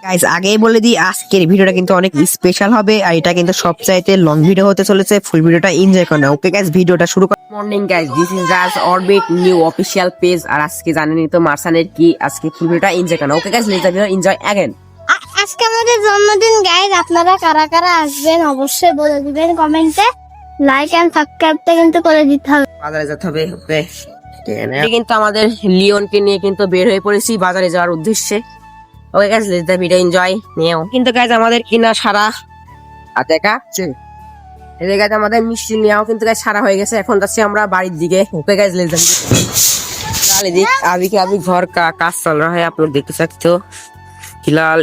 Guys আগেই বলে দিই আজকের ভিডিওটা কিন্তু অনেক স্পেশাল হবে আর এটা কিন্তু সবচাইতে লং ভিডিও হতে চলেছে। ফুল ভিডিওটা এনজয় করুন। ওকে গাইস ভিডিওটা শুরু করুন। Morning guys, this is Raj orbit new official page. আর আজকে জানেনই তো মার্সানের কি, আজকে ফুল ভিডিওটা এনজয় করুন। Okay guys, let's video enjoy again. আজকে আমাদের জন্মদিন গাইস, আপনারা কারা কারা আসবেন অবশ্যই বলে দিবেন কমেন্টে। লাইক এন্ড সাবস্ক্রাইবটা কিন্তু করে দিতে হবে। বাজারে যেতে হবে। ওকে কিন্তু আমাদের লিওনকে নিয়ে কিন্তু বের হয়ে পড়েছি বাজারে যাওয়ার উদ্দেশ্যে। Okay guys, let's the video enjoy নিও। কিন্তু গাইস আমাদের কিনা সারা হাতে কাটছে। এই গাইস আমাদের মিষ্টি নিয়েও কিন্তু গাইস সারা হয়ে গেছে। এখন যাচ্ছি আমরা বাড়ির দিকে। ओके गाइस, लेट्स डाल दी। अभी घर का काज चल रहा है, आप लोग देख सकते हो। फिलहाल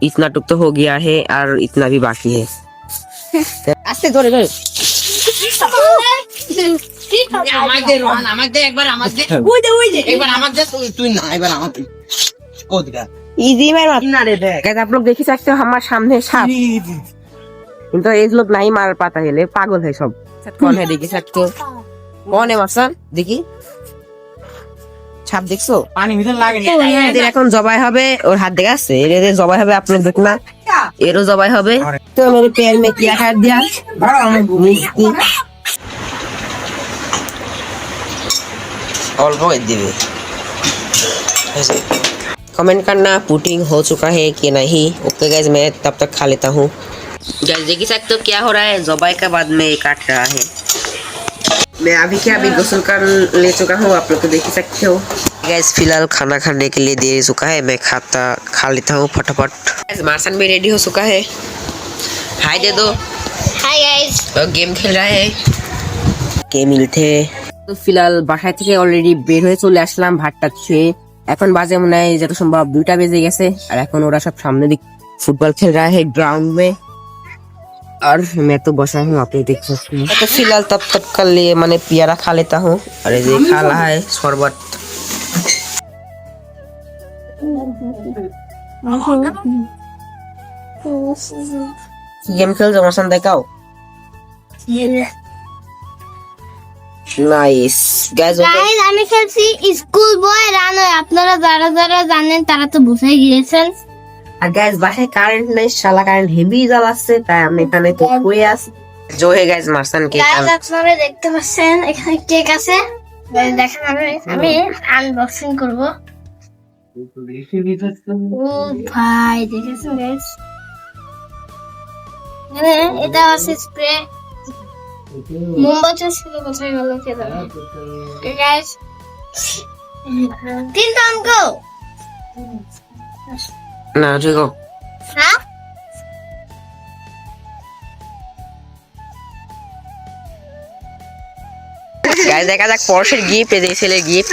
इतना टुक तो हो गया है और इतना भी बाकी है। आस्ते धरे धरे आप लोग देख सकते हो हमारे सामने साप। কিন্তু এই লোক নাই মার পাতা হেলে পাগল হয় সব। কোন है দেখি सकते हो? कौन है মারসান দেখি? ছাপ দেখছো? পানি ভিতর লাগে এদের এখন জবাই হবে। ওর হাত দেখে আসছে, এদের জবাই হবে। আপনার দেখুন না, এরও জবাই হবে। তো মেরে পেয়ার মে কিয়া খাট দিয়া মিষ্টি অল্প দিবে। कमेंट करना पुटिंग हो चुका है कि नहीं। ओके गाइस, मैं तब तक खा लेता हूँ। गाइस देख सकते हो क्या हो रहा है, जबाई का बाद में काट रहा है। मैं अभी गुस्ल कर ले चुका हूँ, आप लोग तो देख सकते हो। गाइस फिलहाल खाना खाने के लिए दे चुका है, मैं खा लेता हूँ फटाफट। गाइस मार्सन भी रेडी हो चुका है। हाय दे दो। হাই গাইস, और गेम खेल रहा है। কে মিলতে তো ফিলহাল বাসায় থেকে অলরেডি বের হয়ে চলে আসলাম ভাতটা খেয়ে। এখন বাজে মনে হয় যত সম্ভব 2টা বেজে গেছে। আর এখন ওরা সব সামনে দিক फुटबॉल खेल रहा है ग्राउंड में और मैं तो बसा हूँ, आप लोग देख सकते हैं। तो फिलहाल तब तक कर लिए मैंने पियारा खा लेता हूँ। अरे ये खा रहा है शरबत। गेम खेल जो मसन देखाओ। Nice guys. গাইস আমি খেলছি স্কুল বয় রান। আপনারা যারা যারা জানেন তারা তো বুঝে গিয়েছেন। আর গাইস বাসায় কারেন্ট নেই, শালা কারেন্ট হেভি জ্বালাচ্ছে, তাই আমি এখানে তো শুয়ে আছি। जो है गाइस मार्सन के গাইস আপনারা দেখতে পাচ্ছেন এখানে কেক আছে। দেখেন আমি আনবক্সিং করব। ও ভাই দেখেছেন গাইস, এটা আছে স্প্রে। মোমবাতি ছিল কোথায় গেল কে জানে। গাইস তিন টাঙ্কো না দেখো। হ্যাঁ गाइस দেখা যাক পরশের গিফট, এই ছেলের গিফট।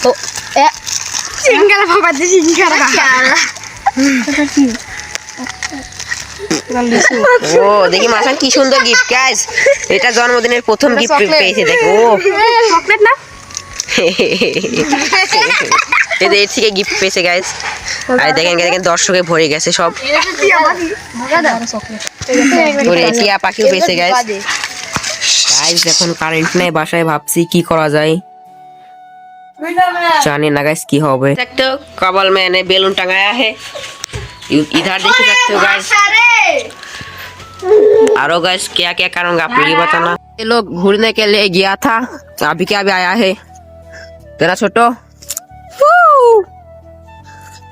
তো সিঙ্গারা বাবা দি সিঙ্গারা ও দেখি মাসান কি সুন্দর গিফট গাইস। এটা জন্মদিনের প্রথম গিফট পেয়েছে, দেখো। ও চকলেট না, এদের থেকে গিফট পেয়েছে গাইস। আর দেখেন দেখেন দর্শকে ভরে গেছে সব। ওরে টিয়া পাখিও পেয়েছে গাইস। গাইস এখন কারেন্ট নেই বাসায়, ভাবছি কি করা যায়, জানি না गाइस की হবে। सकते हो कबल मैंने बैलून टंगाया है, इधर देख सकते हो गाइस। और गाइस क्या क्या करूंगा आप लोग ही बताना। ये लोग घूरने के लिए गया था, अभी क्या अभी आया है तेरा छोटो।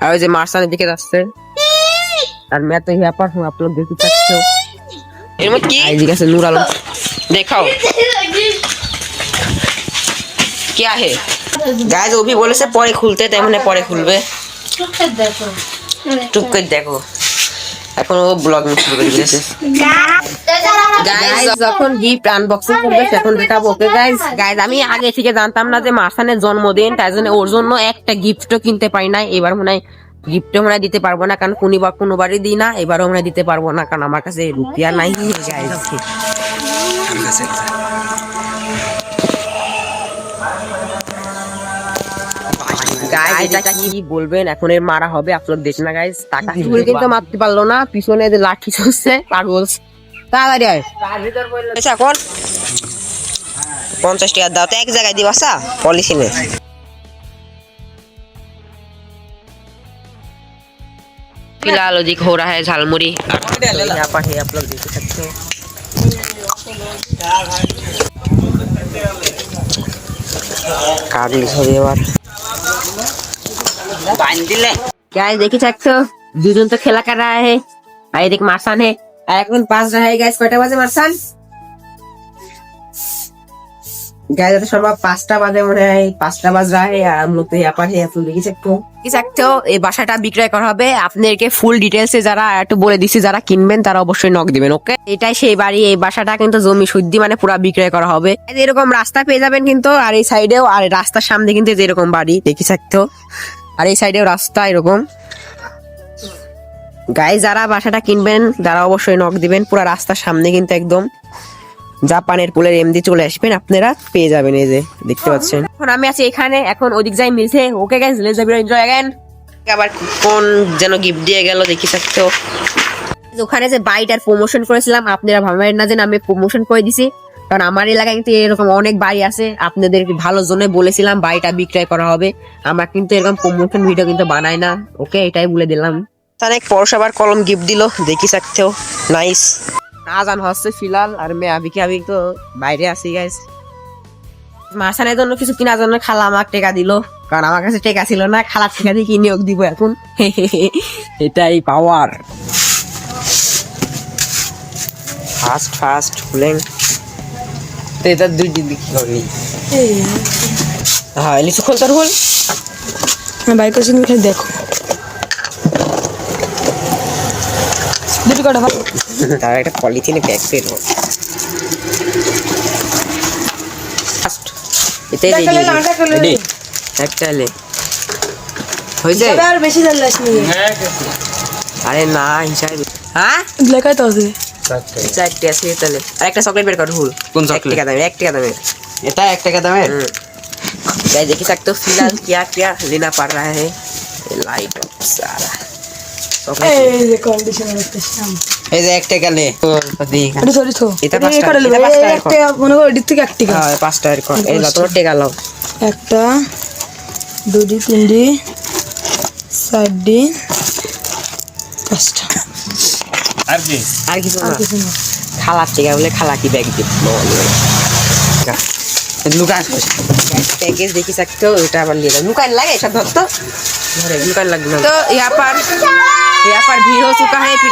और जो मार्सन दिखे रास्ते, और मैं तो यहाँ पर हूँ, आप लोग देख सकते हो। हिम्मत की आई जी कैसे नूर आलम देखाओ क्या है गाइस। वो भी बोले से পরে খুলতে, তাই মানে পরে খুলবে। চুপ করে দেখো, এখন ও ব্লগ শুরু করে দিয়েছে। গাইস যখন গিফট আনবক্সিং করবে তখন দেখাবো। ওকে গাইস আমি আগে থেকে জানতাম না যে মার্সানের জন্মদিন, তাই জন্য ওর জন্য একটা গিফটও কিনতে পারি না। এবার মনে হয় গিফটও মনে হয় দিতে পারবো না, কারণ কোনোবারই দিই না। এবারও মনে হয় দিতে পারবো না, কারণ আমার কাছে রুপিয়া নাই। গাইস এটা কি বলবেন, এখন এর মারা হবে। আপনারা দেখেন না গাইস, টাকা চুরি কিন্তু মারতে পারলো না, পিছনে যে লাঠি চলছে পাগল। তাড়াতাড়ি আয় আচ্ছা কোন 50 টাকা দাও তো, এক জায়গায় দিবাসা পলিসিনে। फिलहाल ओदिक हो रहा है झालमुड़ी। यहाँ पर है आप लोग देख सकते हो। गाइस देख सकते हो দুজন তো খেলা कर रहा है। আর এদিক মারসান है এখন 5 रहा है। गाइस কয়টা বাজে মারসান? गाइस तो সম্ভব 5টা বাজে মনে হয়। 5টা বাজ रहा है আর हम लोग तो यहाँ पर है आप लोग देख सकते हो। এই বাসাটা বিক্রয় করা হবে। আপনাদেরকে ফুল ডিটেইলসে যারা একটু বলে দিছি, যারা কিনবেন তারা অবশ্যই নক দিবেন। ওকে, এটাই সেই বাড়ি। এই বাসাটা কিন্তু জমি শুদ্ধি মানে পুরো বিক্রয় করা হবে। এরকম রাস্তা পেয়ে যাবেন কিন্তু, আর এই সাইডেও, আর রাস্তার সামনে কিন্তু যেরকম বাড়ি দেখি থাকতো, আর এই সাইডেও রাস্তা এরকম। গাইস যারা বাসাটা কিনবেন তারা অবশ্যই নক দিবেন। পুরো রাস্তার সামনে কিন্তু একদম জাপানের পুলের এমডি চলে আসবেন, আপনারা পেয়ে যাবেন। এই যে দেখতে পাচ্ছেন। এখন আমি আছি এখানে, এখন ওদিক যাই মিলছে। Okay guys let's enjoy again. আবার কোন যেন গিফট দিয়ে গেল দেখি থাকতো। ওখানে যে বাড়িটার প্রমোশন করেছিলাম, আপনারা ভাববেন না যে আমি প্রমোশন করে দিছি, কারণ আমার এলাকায় কিন্তু এরকম অনেক বাড়ি আছে। আপনাদের ভালো জন্য বলেছিলাম বাড়িটা বিক্রয় করা হবে। আমরা কিন্তু এরকম প্রমোশন ভিডিও কিন্তু বানাই না। ওকে, এটাই বলে দিলাম। অনেক পরশাবার কলম গিফট দিল দেখি থাকতো, নাইস। আজান হচ্ছে ফিলহাল, আর আমি আবি তো বাইরে আছি। গাইস মাসানের জন্য কিছু কেনার জন্য খালা আমাকে টাকা দিল, কারণ আমার কাছে টাকা ছিল না। খালার টাকা দিয়ে কিনে দিব এখন। এটাই পাওয়ার। ফাস্ট খুলেন তো এটা দুইটি বিক্রি করবি। হ্যাঁ লিচু খোল তোর খোল। হ্যাঁ বাইক আছে তুমি খালি দেখো। দুটো কাটা ভালো। তার একটা পলিথিনে প্যাক করে দেবো। ফার্স্ট এটাই রেডি। একটা লে হইছে আর বেশি জানলে আসনি। আরে না হিসাবে। হ্যাঁ লেখাই তো আছে। চারটে আছে তাহলে। আর একটা চকলেট বের কর হুল। কোন 1 টাকা দামের? 1 টাকা দামের। এটা 1 টাকা দামের। गाइस देख सकते हो फिलहाल क्या क्या लेना पड़ रहा है। लाइट सारा এই যে কন্ডিশনার একটা শাম। এই যে 1 টাকা নে। এটা সরি তো। এটা 5 টাকা। এটা 5 টাকা। একটা মনে করো এদিক থেকে 1 টাকা। হ্যাঁ 5 টাকা কর। এই লাও তোমার টাকা লাও। একটা দুটি তিনটি চারটি পাঁচটা। আর কি কিছু না। খালা টাকা বলে খালা কি ব্যাগ দিব। লুকাস पैकेज देख सकते हो। এটা আবার নিয়ে लुकान लगे सब धरतो घरे लुकान लगना। तो यहाँ पर भीड़ हो चुका है फिर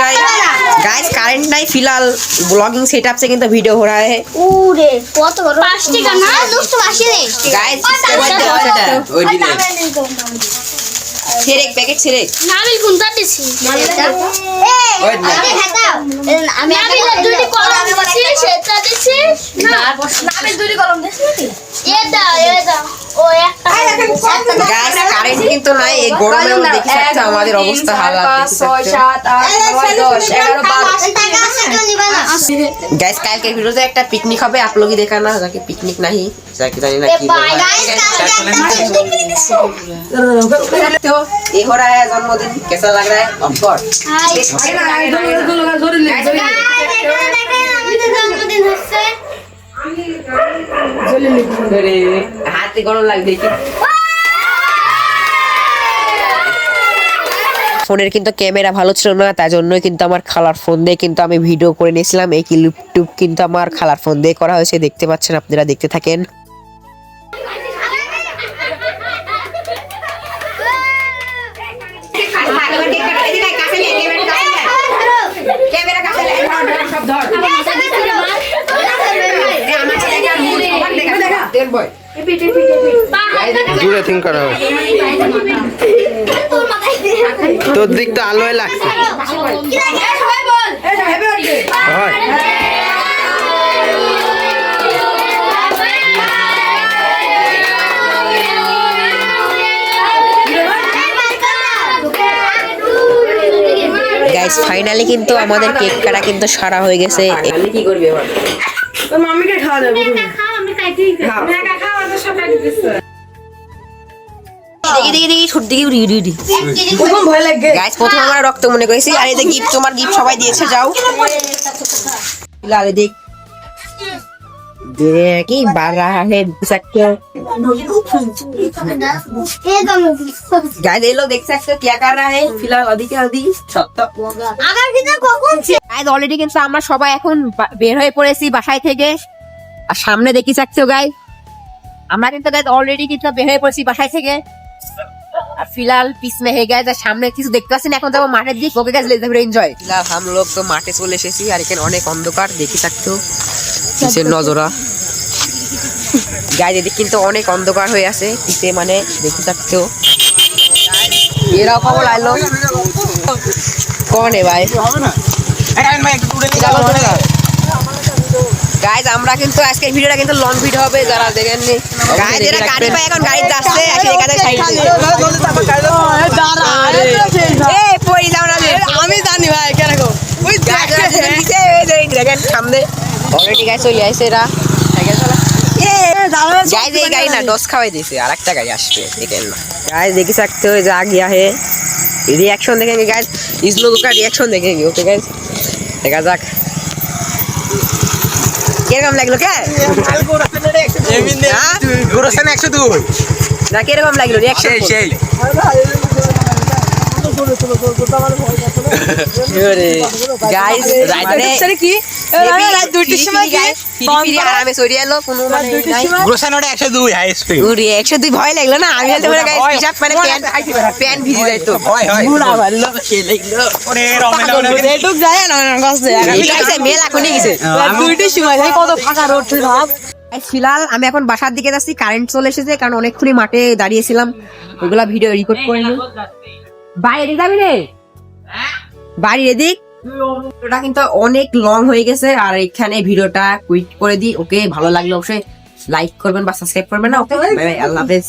गाइस। करंट नहीं फिलहाल ब्लॉगिंग सेटअप से किंतु वीडियो हो रहा है। ওরে কত বড় 5 টাকা না 280 রে गाइस ওই দিনে फिर एक पैकेट सिरे নাবিল কোনটা দিছি ওই না। আমি নাবিল দুটি কলম দিছি সেটা দিছি না নাবিল দুটি কলম দিছি নাকি এটা ও একটা गाइस करंट किंतु नहीं। एक गरमे में देख सकते हो हमारे अवस्था हालत देख 6 7 8 9 10 11 12 টাকা আছে তো নিবা না गाइस कल के वीडियो से एक पिकनिक হবে आप लोग ही देखा ना जाके पिकनिक नहीं जाके जाने ना की तो ये हो रहा है जन्मदिन। कैसा लग रहा है? ऑफ कोर्स জন্মদিন হচ্ছে হাতে গরম লাগবে কি। ফোনের কিন্তু ক্যামেরা ভালো ছিল না, তাই জন্যই কিন্তু আমার খালার ফোন দিয়ে কিন্তু আমি ভিডিও করে নিয়েছিলাম। এই ক্লিপটুপ কিন্তু আমার খালার ফোন দিয়ে করা হয়েছে, দেখতে পাচ্ছেন আপনারা, দেখতে থাকেন। দূরে থিঙ্ক করা হয়। তোর দিক তো আলোয় লাগছে। হয় গাইস ফাইনালি কিন্তু আমাদের কেক কাটা কিন্তু সারা হয়ে গেছে। আমি কি করবে এবার? তোর মাম্মিকে খাওয়া দেব তুমি। খাও আমি খাইতেই খাও খাও আমাদের সব খাইতে দিছে। দেখি ছুট দিকে উড়ি ওরকম ভয় লাগে। গাইস প্রথম আমরা রক্ত মনে করেছি। আর এই যে গিফট, তোমার গিফট সবাই দিয়েছে, যাও লালে দেখ ये की बारह है सकते हो ये दोनों गाइस ये लोग देख सकते हो क्या कर रहा है फिलहाल अभी সত্য আগার দিনে কখন গাইস অলরেডি কিন্তু আমরা সবাই এখন বের হয়ে পড়েছি বাসায় থেকে আর সামনে দেখি सकते हो गाइस আমরা কিন্তু গাইস অলরেডি কিন্তু বের হয়ে পড়েছি বাসায় থেকে আর फिलहाल পিছনে है गाइस আর সামনে কিছু দেখতে পাচ্ছেন এখন যাবো মাঠের দিক ওকে गाइस लेट्स एंजॉय फिलहाल हम लोग तो মাঠে চলে এসেছি আর এখানে অনেক অন্ধকার দেখি सकते हो কিসের নজরা গাইস এদিকে কিন্তু অনেক অন্ধকার হয়ে আছে পিছে মানে দেখি सकते हो এরা খবর আইলো কোন है भाई গাইস আমরা কিন্তু আজকের ভিডিওটা কিন্তু লং ভিডিও হবে যারা দেখেননি গাইস এরা গাড়ি পায় এখন গাড়ি যাচ্ছে এসে এখানে সাইড এই পড়ি যাও না আমি জানি ভাই কেন গো ওই দিছে দেখেন সামনে অলরেডি গাইস চলে আইছে এরা সাইকেল চালা गाइस ये गाड़ी ना डोस खावे दिसे और একটা গাড়ি আসবে দেখেন না गाइस देख सकते हो जा गया है रिएक्शन देखेंगे गाइस इस लोगों का रिएक्शन देखेंगे ओके गाइस देखा जाक কিরকম লাগলো কে গোরস্থান 102 না কিরকম লাগলো রিঅ্যাকশন সেই গাইস মানে কি রাত 2টার সময় গাইস ফিরি আরামে সরিয়ে এলো কোনো মানে নাই গোরস্থান 102 হাই স্পিড ওরে 102 ভয় লাগলো না আমি বলতে গাইস পিছাপ মানে প্যান ভিজে যাইতো হয় বুড়া ভালো খেলে লাগলো ওরে রমেলা রেটুক যায় না গাছ যায় গাইস মেলা কোনে গেছে 2টার সময় ভাই কত ফাঁকা রোড ছিল ভাব ফিলহাল আমি এখন বাসার দিকে যাচ্ছি কারেন্ট চলে এসেছে কারণ অনেকক্ষণ মাঠে দাঁড়িয়েছিলাম ওগুলা ভিডিও রেকর্ড করে নি বাইরে যাবি রে বাড়ি এদিক ভিডিওটা কিন্তু অনেক লং হয়ে গেছে আর এখানে ভিডিওটা কুইট করে দিই ওকে ভালো লাগলে অবশ্যই লাইক করবেন বা সাবস্ক্রাইব করবেন না ওকে বাই বাই আল্লাহ হাফেজ